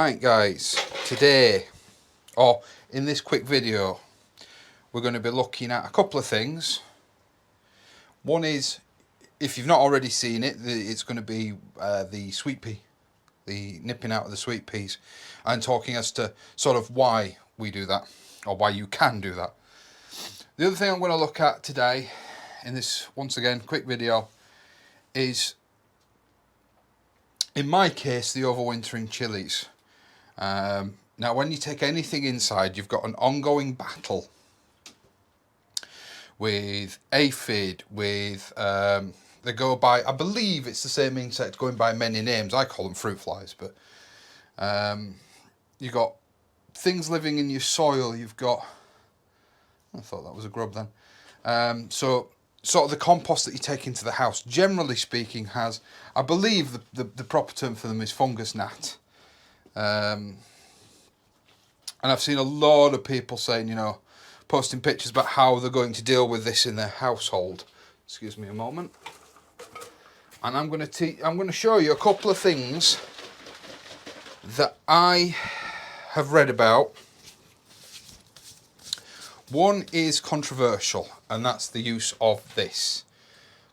Right guys, today, or in this quick video, we're going to be looking at a couple of things. One is, if you've not already seen it, it's going to be the sweet pea, the nipping out of the sweet peas, and talking as to sort of why we do that, or why you can do that. The other thing I'm going to look at today, in this, once again, quick video, is, in my case, the overwintering chilies. Now, when you take anything inside, you've got an ongoing battle with aphid, with, they go by, I believe it's the same insect going by many names. I call them fruit flies, but you've got things living in your soil. You've got, I thought that was a grub then. So sort of the compost that you take into the house, generally speaking, has, I believe the proper term for them is fungus gnat. And I've seen a lot of people saying, you know, posting pictures about how they're going to deal with this in their household. Excuse me a moment. And I'm going to show you a couple of things that I have read about. One is controversial, and that's the use of this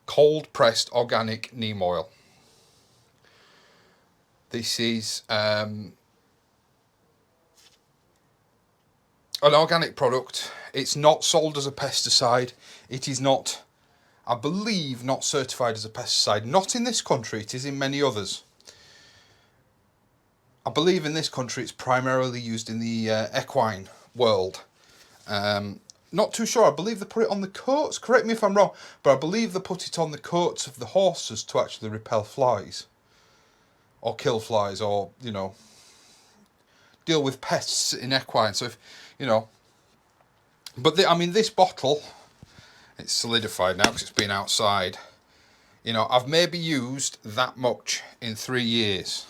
cold pressed organic neem oil. This is an organic product. It's not sold as a pesticide. It is not, I believe, not certified as a pesticide. Not in this country. It is in many others. I believe in this country it's primarily used in the equine world. Not too sure. I believe they put it on the coats. Correct me if I'm wrong, but I believe they put it on the coats of the horses to actually repel flies, or kill flies, or, you know, deal with pests in equine. So if, you know, but I mean, this bottle, it's solidified now because it's been outside. You know, I've maybe used that much in 3 years.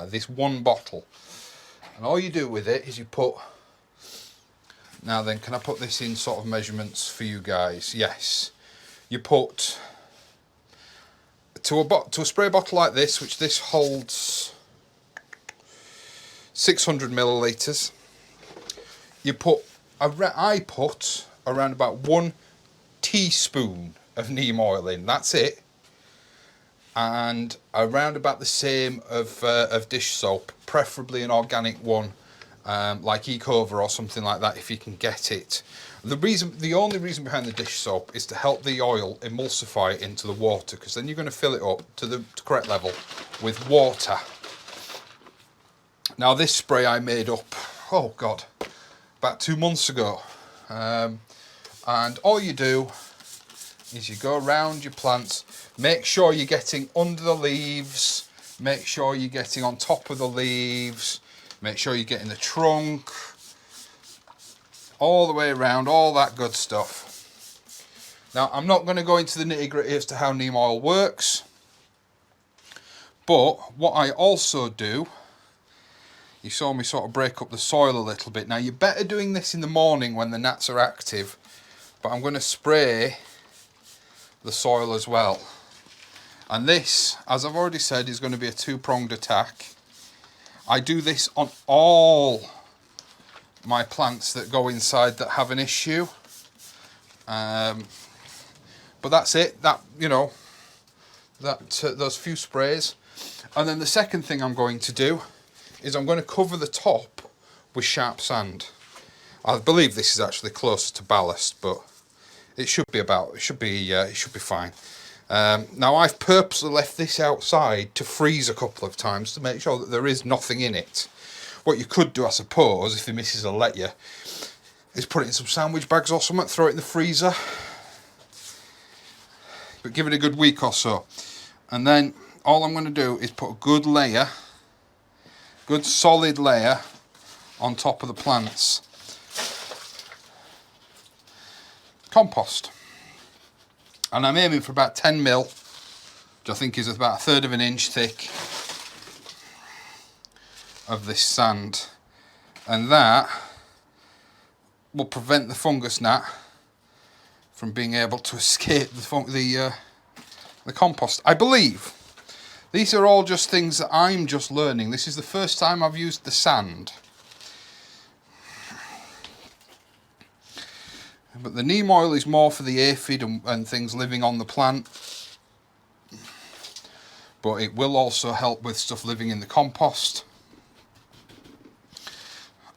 This one bottle, and all you do with it is you put. Now then, can I put this in sort of measurements for you guys? Yes. You put to a spray bottle like this, which this holds 600 millilitres. You put, I put around about 1 teaspoon of neem oil in. That's it. And around about the same of dish soap, preferably an organic one. Like Ecover or something like that, if you can get it. The only reason behind the dish soap is to help the oil emulsify into the water, because then you're going to fill it up to the correct level with water. Now, this spray I made up, oh God, about 2 months ago. And all you do is you go around your plants, make sure you're getting under the leaves, make sure you're getting on top of the leaves, make sure you get in the trunk, all the way around, all that good stuff. Now, I'm not going to go into the nitty-gritty as to how neem oil works, but what I also do, you saw me sort of break up the soil a little bit. Now, you're better doing this in the morning when the gnats are active, but I'm going to spray the soil as well. And this, as I've already said, is going to be a two-pronged attack. I do this on all my plants that go inside that have an issue. But that's it. That, you know, that those few sprays. And then the second thing I'm going to do is I'm going to cover the top with sharp sand. I believe this is actually closer to ballast, but it should be fine. Now, I've purposely left this outside to freeze a couple of times to make sure that there is nothing in it. What you could do, I suppose, if the missus will let you, is put it in some sandwich bags or something, throw it in the freezer, but give it a good week or so. And then all I'm going to do is put a good solid layer on top of the plants. Compost. And I'm aiming for about 10 mil, which I think is about 1/3 of an inch thick, of this sand. And that will prevent the fungus gnat from being able to escape the compost. I believe These are all just things that I'm just learning. This is the first time I've used the sand. But the neem oil is more for the aphid and things living on the plant. But it will also help with stuff living in the compost.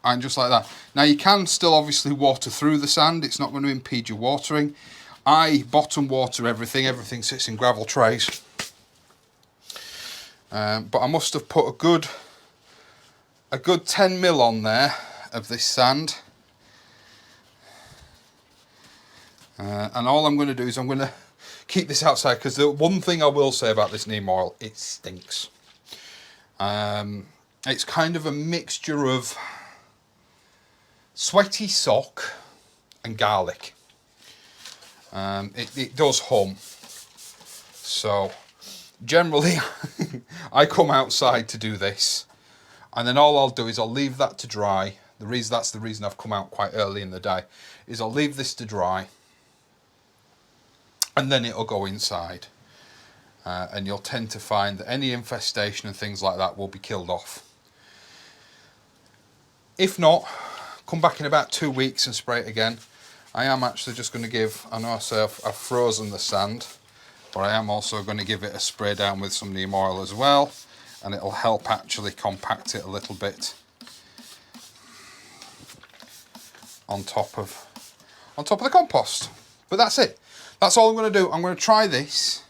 And just like that. Now you can still obviously water through the sand. It's not going to impede your watering. I bottom water everything. Everything sits in gravel trays. But I must have put a good 10 mil on there of this sand. And all I'm going to do is I'm going to keep this outside, because the one thing I will say about this neem oil, it stinks. It's kind of a mixture of sweaty sock and garlic. It does hum. So generally I come outside to do this, and then all I'll do is I'll leave that to dry. That's the reason I've come out quite early in the day, is I'll leave this to dry, and then it'll go inside, and you'll tend to find that any infestation and things like that will be killed off. If not, come back in about 2 weeks and spray it again. I am actually just going to give, I know I say I've frozen the sand, but I am also going to give it a spray down with some neem oil as well, and it'll help actually compact it a little bit on top of the compost. But that's it. That's all I'm going to do. I'm going to try this.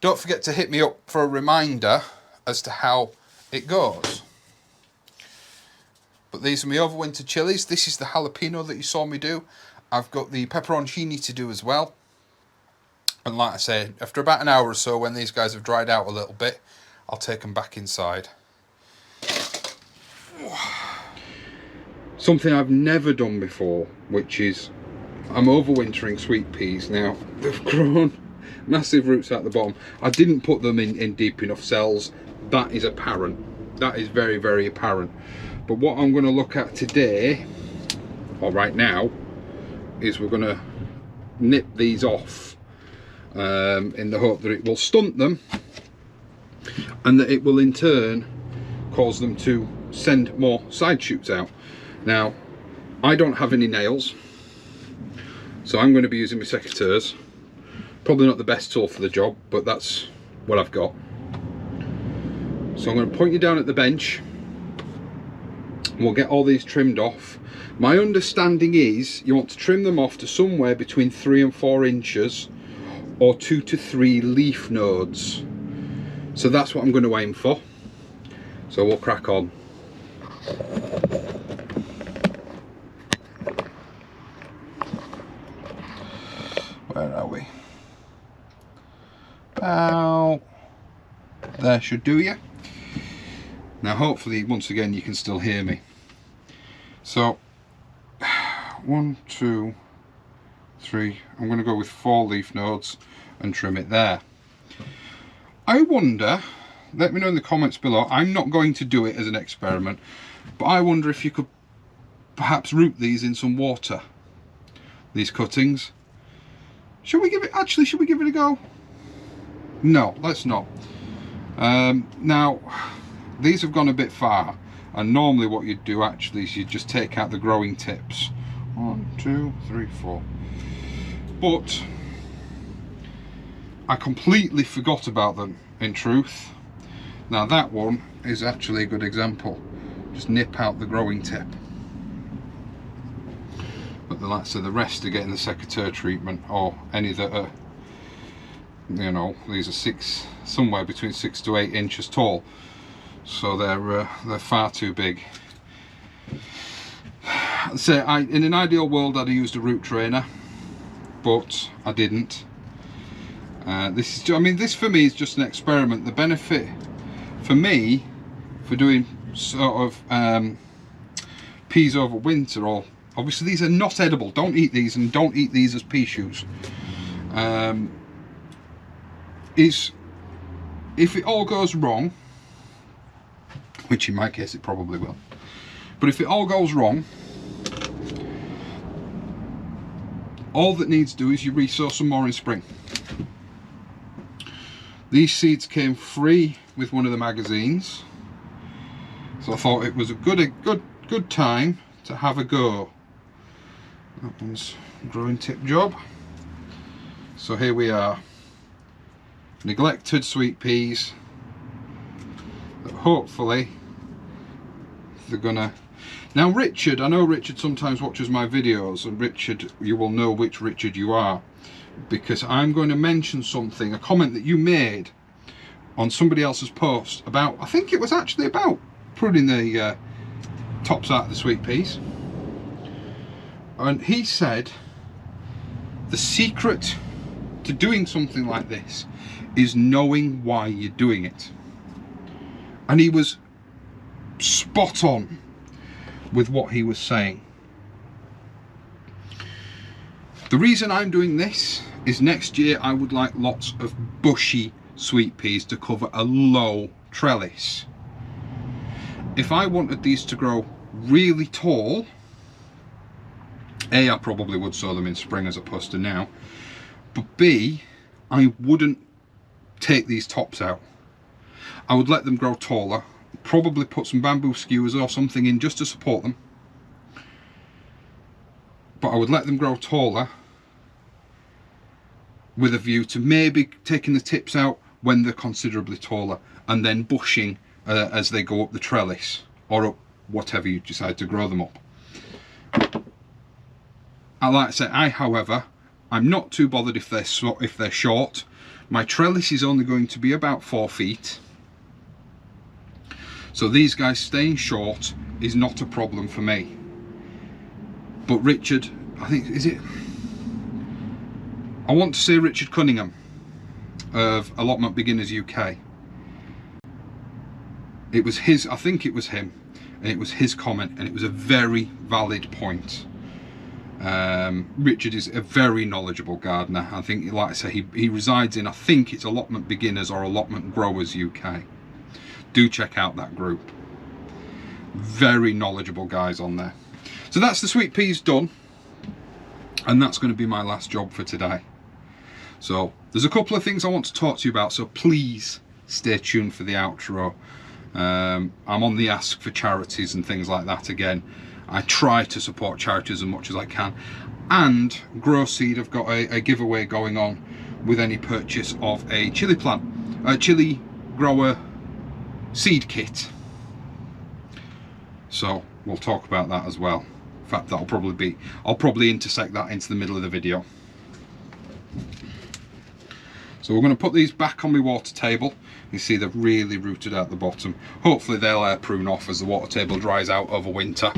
Don't forget to hit me up for a reminder as to how it goes. But these are my overwinter chilies. This is the jalapeno that you saw me do. I've got the pepperoncini to do as well. And like I say, after about an hour or so, when these guys have dried out a little bit, I'll take them back inside. Something I've never done before, which is I'm overwintering sweet peas. Now, they've grown massive roots at the bottom. I didn't put them in deep enough cells. That is apparent. That is very, very apparent. But what I'm going to look at today, or right now, is we're going to nip these off in the hope that it will stunt them, and that it will in turn cause them to send more side shoots out. Now, I don't have any nails, so I'm going to be using my secateurs. Probably not the best tool for the job, but that's what I've got. So I'm going to point you down at the bench. We'll get all these trimmed off. My understanding is you want to trim them off to somewhere between 3 and 4 inches, or 2 to 3 leaf nodes. So that's what I'm going to aim for. So we'll crack on. Where are we? About there should do you. Now hopefully once again you can still hear me. So 1, 2, 3, I'm going to go with 4 leaf nodes and trim it there. I wonder, let me know in the comments below, I'm not going to do it as an experiment, but I wonder if you could perhaps root these in some water, these cuttings. Should we give it a go? No, let's not. Now, these have gone a bit far, and normally what you'd do actually is you'd just take out the growing tips. 1, 2, 3, 4. But I completely forgot about them, in truth. Now that one is actually a good example. Just nip out the growing tip. But the likes of the rest are getting the secateur treatment, or any that are, you know, these are somewhere between 6 to 8 inches tall. So they're far too big. So in an ideal world I'd have used a root trainer, but I didn't. This for me is just an experiment. The benefit for me for doing sort of peas over winter, or obviously these are not edible, don't eat these, and don't eat these as pea shoots, is if it all goes wrong, which in my case it probably will, but if it all goes wrong, all that needs to do is you resow some more in spring. These seeds came free with one of the magazines, so I thought it was a good time to have a go. That one's a growing tip job. So here we are, neglected sweet peas that hopefully they're gonna. Now Richard, I know Richard sometimes watches my videos, and Richard, you will know which Richard you are, because I'm going to mention something, a comment that you made on somebody else's post about, I think it was actually about putting the tops out of the sweet peas, and he said the secret to doing something like this is knowing why you're doing it. And he was spot on with what he was saying. The reason I'm doing this is next year I would like lots of bushy sweet peas to cover a low trellis. If I wanted these to grow really tall, A, I probably would sow them in spring as opposed to now, but B, I wouldn't take these tops out. I would let them grow taller, probably put some bamboo skewers or something in just to support them, but I would let them grow taller with a view to maybe taking the tips out when they're considerably taller, and then bushing as they go up the trellis or up whatever you decide to grow them up. I like to say, however, I'm not too bothered if they're short. My trellis is only going to be about 4 feet, so these guys staying short is not a problem for me. But Richard, I think, I want to say Richard Cunningham of Allotment Beginners UK. It was his, I think it was him, and it was his comment, and it was a very valid point. Richard is a very knowledgeable gardener. I think, like I say, he resides in, I think it's Allotment Beginners or Allotment Growers UK. Do check out that group. Very knowledgeable guys on there. So that's the sweet peas done, and that's going to be my last job for today. So there's a couple of things I want to talk to you about, so please stay tuned for the outro. I'm on the ask for charities and things like that again. I try to support charities as much as I can, and Grow Seed have got a giveaway going on with any purchase of a chili plant, a chili grower seed kit. So we'll talk about that as well. In fact, I'll probably intersect that into the middle of the video. So we're going to put these back on my water table. You see they've really rooted out the bottom. Hopefully they'll prune off as the water table dries out over winter.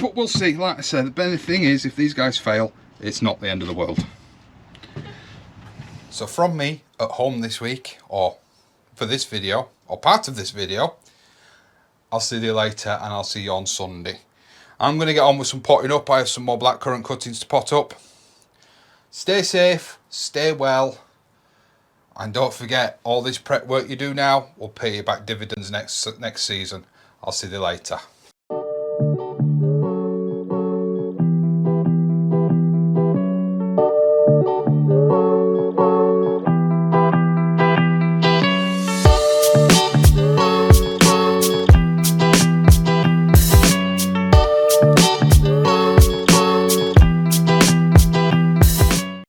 But we'll see. Like I said, the better thing is, if these guys fail, it's not the end of the world. So from me at home this week, or for this video, or part of this video, I'll see you later, and I'll see you on Sunday. I'm going to get on with some potting up. I have some more blackcurrant cuttings to pot up. Stay safe, stay well, and don't forget, all this prep work you do now will pay you back dividends next season. I'll see you later.